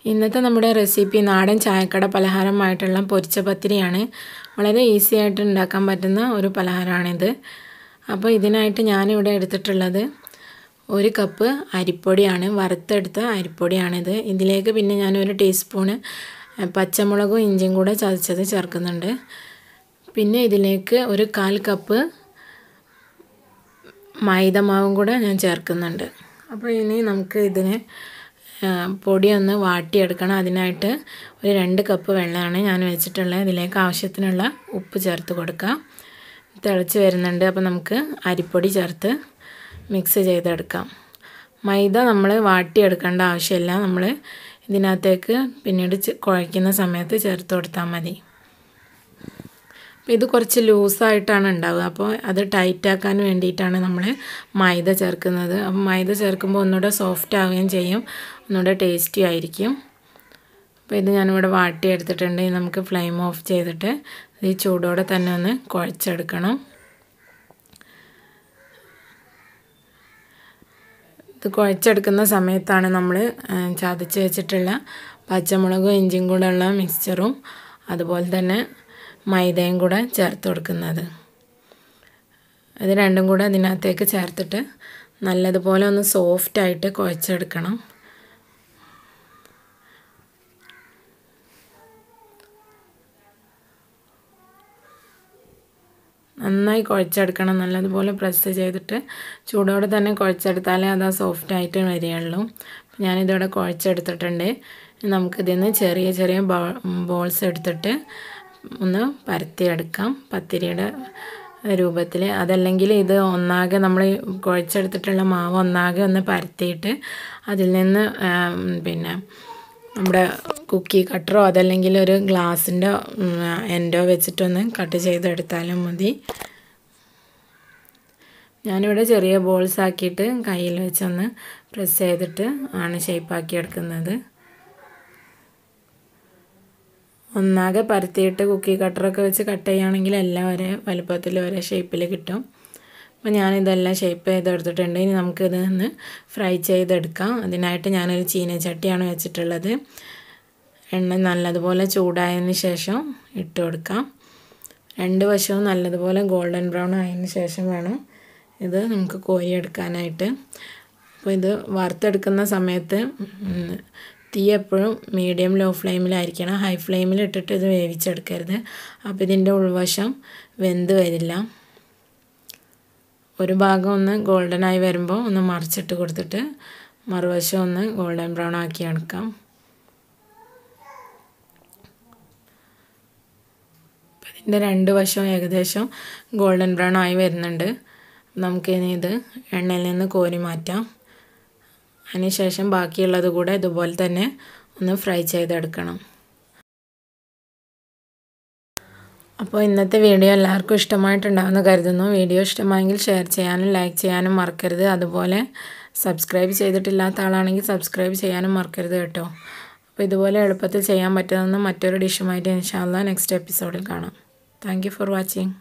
ഇന്നത്തെ നമ്മുടെ റെസിപ്പി നാടൻ ചായക്കട പലഹാരമായിട്ടുള്ള പൊരിച്ച പത്തിരിയാണ്. വളരെ ഈസി ആയിട്ട് ഉണ്ടാക്കാൻ പറ്റുന്ന ഒരു പലഹാരമാണിത്. അപ്പോൾ ഇതിനായിട്ട് ഞാനിവിടെ എടുത്തിട്ടുള്ളത് 1 കപ്പ് അരിപ്പൊടിയാണ്, വറുത്തെടുത്ത അരിപ്പൊടിയാണിത്. ഇതിലേക്ക് പിന്നെ ഞാൻ 1 ടീസ്പൂൺ പച്ചമുളകും ഇഞ്ചിയും കൂടെ ചതച്ചത് ചേർക്കുന്നുണ്ട്. പിന്നെ ഇതിലേക്ക് 1/4 കപ്പ് മൈദമാവും കൂടെ ഞാൻ ചേർക്കുന്നുണ്ട്. അപ്പോൾ ഇനി നമുക്ക് ഇതിനെ പൊടി ഒന്ന് വാട്ടിയെടുക്കണം. അതിനായിട്ട് 2 കപ്പ് വെള്ളമാണ് ഞാൻ വെച്ചിട്ടുള്ളത്. ഇതിലേക്ക് ആവശ്യത്തിനുള്ള ഉപ്പ് ചേർത്ത് കൊടുക്കാം. തിളച്ച് വരുന്നുണ്ട്. അപ്പോൾ നമുക്ക് അരിപ്പൊടി ചേർത്ത് മിക്സ് ചെയ്തെടുക്കാം. മൈദ നമ്മൾ വാട്ടിയെടുക്കേണ്ട ആവശ്യമില്ല. നമ്മൾ ഇതിനകത്തേക്ക് പിന്നീട് കുഴയ്ക്കുന്ന സമയത്ത് ചേർത്ത് കൊടുത്താൽ മതി. അപ്പോൾ ഇത് കുറച്ച് ലൂസായിട്ടാണ് ഉണ്ടാവുക. അപ്പോൾ അത് ടൈറ്റാക്കാൻ വേണ്ടിയിട്ടാണ് നമ്മൾ മൈദ ചേർക്കുന്നത്. അപ്പോൾ മൈദ ചേർക്കുമ്പോൾ ഒന്നുകൂടെ സോഫ്റ്റ് ആവുകയും ചെയ്യും, ഒന്നുകൂടെ ടേസ്റ്റി ആയിരിക്കും. അപ്പോൾ ഇത് ഞാനിവിടെ വാട്ടിയെടുത്തിട്ടുണ്ട്. നമുക്ക് ഫ്ലെയിം ഓഫ് ചെയ്തിട്ട് ഈ ചൂടോടെ തന്നെ ഒന്ന് കുഴച്ചെടുക്കണം. ഇത് കുഴച്ചെടുക്കുന്ന സമയത്താണ് നമ്മൾ ചതച്ച് വെച്ചിട്ടുള്ള പച്ചമുളകും ഇഞ്ചിയും കൂടെ ഉള്ള മിക്സ്ചറും അതുപോലെ തന്നെ മൈദയും കൂടെ ചേർത്ത് കൊടുക്കുന്നത്. ഇത് രണ്ടും കൂടെ അതിനകത്തേക്ക് ചേർത്തിട്ട് നല്ലതുപോലെ ഒന്ന് സോഫ്റ്റായിട്ട് കുഴച്ചെടുക്കണം. നന്നായി കുഴച്ചെടുക്കണം. നല്ലതുപോലെ പ്രസ് ചെയ്തിട്ട് ചൂടോടെ തന്നെ കുഴച്ചെടുത്താലേ അത് സോഫ്റ്റായിട്ട് വരികയുള്ളൂ. ഞാനിതോടെ കുഴച്ചെടുത്തിട്ടുണ്ട്. നമുക്കിതിൽ നിന്ന് ചെറിയ ചെറിയ ബോൾസ് എടുത്തിട്ട് ഒന്ന് പരത്തിയെടുക്കാം പത്തിരിയുടെ രൂപത്തിൽ. അതല്ലെങ്കിൽ ഇത് ഒന്നാകെ നമ്മൾ കുഴച്ചെടുത്തിട്ടുള്ള മാവ് ഒന്നാകെ ഒന്ന് പരത്തിയിട്ട് അതിൽ നിന്ന് പിന്നെ നമ്മുടെ കുക്കി കട്ടറോ അതല്ലെങ്കിൽ ഒരു ഗ്ലാസിൻ്റെ എൻഡോ വെച്ചിട്ടൊന്ന് കട്ട് ചെയ്തെടുത്താലും മതി. ഞാനിവിടെ ചെറിയ ബോൾസ് ആക്കിയിട്ട് കയ്യിൽ വെച്ചൊന്ന് പ്രസ് ചെയ്തിട്ട് ആണ് ഷേപ്പാക്കി എടുക്കുന്നത്. ഒന്നാകെ പരത്തിയിട്ട് കുക്കി കട്ടറൊക്കെ വെച്ച് കട്ട് ചെയ്യുകയാണെങ്കിൽ എല്ലാം ഒരേ വലുപ്പത്തിൽ ഒരേ ഷേപ്പിൽ കിട്ടും. അപ്പോൾ ഞാനിതെല്ലാം ഷേപ്പ് ചെയ്തെടുത്തിട്ടുണ്ട്. ഇനി നമുക്കിതൊന്ന് ഫ്രൈ ചെയ്തെടുക്കാം. അതിനായിട്ട് ഞാനൊരു ചീനച്ചട്ടിയാണ് വെച്ചിട്ടുള്ളത്. എണ്ണ നല്ലതുപോലെ ചൂടായതിന് ശേഷം ഇട്ട് കൊടുക്കാം. 2 വശവും നല്ലതുപോലെ ഗോൾഡൻ ബ്രൗൺ ആയതിന് ശേഷം വേണം ഇത് നമുക്ക് കോരിയെടുക്കാനായിട്ട്. അപ്പോൾ ഇത് വറുത്തെടുക്കുന്ന സമയത്ത് തീ എപ്പോഴും മീഡിയം ലോ ഫ്ലെയിമിലായിരിക്കണം. ഹൈ ഫ്ലെയിമിൽ ഇട്ടിട്ട് ഇത് വേവിച്ചെടുക്കരുത്. അപ്പോൾ ഇതിൻ്റെ ഉൾവശം വെന്ത് വരില്ല. ഒരു ഭാഗം ഒന്ന് ഗോൾഡനായി വരുമ്പോൾ ഒന്ന് മറിച്ചിട്ട് കൊടുത്തിട്ട് മറുവശം ഒന്ന് ഗോൾഡൻ ബ്രൗൺ ആക്കി എടുക്കാം. അപ്പോൾ ഇതിൻ്റെ 2 വശവും ഏകദേശം ഗോൾഡൻ ബ്രൗൺ ആയി വരുന്നുണ്ട്. നമുക്കിനി ഇത് എണ്ണയിൽ നിന്ന് കോരി മാറ്റാം. അതിനുശേഷം ബാക്കിയുള്ളത് കൂടെ ഇതുപോലെ തന്നെ ഒന്ന് ഫ്രൈ ചെയ്തെടുക്കണം. അപ്പോൾ ഇന്നത്തെ വീഡിയോ എല്ലാവർക്കും ഇഷ്ടമായിട്ടുണ്ടാകുമെന്ന് കരുതുന്നു. വീഡിയോ ഇഷ്ടമായെങ്കിൽ ഷെയർ ചെയ്യാനും ലൈക്ക് ചെയ്യാനും മറക്കരുത്. അതുപോലെ സബ്സ്ക്രൈബ് ചെയ്തിട്ടില്ലാത്ത ആളാണെങ്കിൽ സബ്സ്ക്രൈബ് ചെയ്യാനും മറക്കരുത് കേട്ടോ. അപ്പോൾ ഇതുപോലെ എളുപ്പത്തിൽ ചെയ്യാൻ പറ്റുന്ന മറ്റൊരു ഡിഷുമായിട്ട് ഇൻഷാ അല്ലാഹ് നെക്സ്റ്റ് എപ്പിസോഡിൽ കാണാം. Thank you for watching.